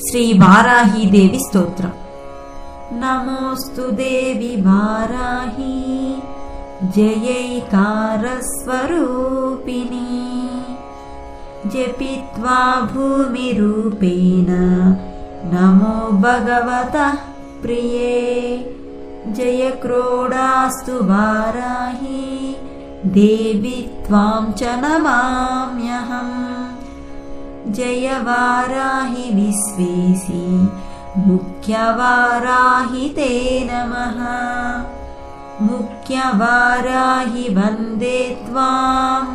श्रीवाराहीदेवी स्तोत्रम्। नमोऽस्तु देवी वाराही जयैकारस्वरूपिणी जपित्वा भूमिरूपेण नमो भगवतः प्रिये जय क्रोडास्तु वाराही देवी त्वां च नमाम्यहम् जय वाराही विश्वेशी मुख्यवाराही ते नमः मुख्यवाराही वन्दे त्वाम्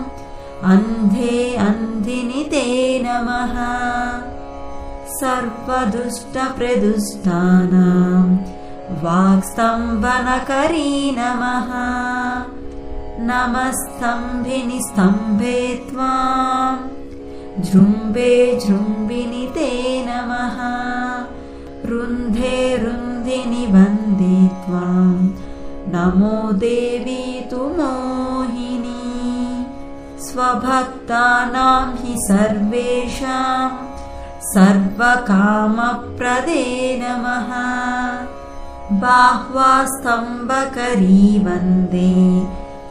अन्धे अन्धिनि ते नमः सर्वदुष्टप्रदुष्टानां वाक्स्तम्भनकरी नमः नमस्तम्भिनि स्तम्भे त्वाम् जृम्भे जृम्भिनि ते नमः रुन्धे रुन्धिनि वन्दे त्वां नमो देवी तु मोहिनी स्वभक्तानां हि सर्वेषां सर्वकामप्रदे नमः बाह्वास्तम्भकरी वन्दे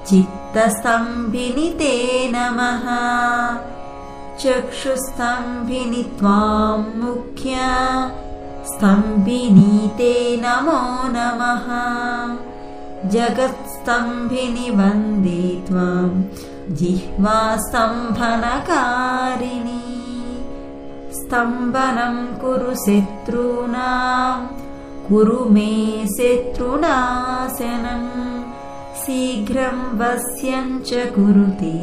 चित्तस्तम्भिनि ते नमः चक्षुस्तम्भिनि त्वां मुख्या स्तम्भिनी ते नमो नमः जगत्स्तम्भिनि वन्दे त्वां जिह्वास्तम्भनकारिणी स्तम्भनं कुरु शत्रूणां कुरु मे शत्रुनाशनं शीघ्रं वश्यं च कुरुते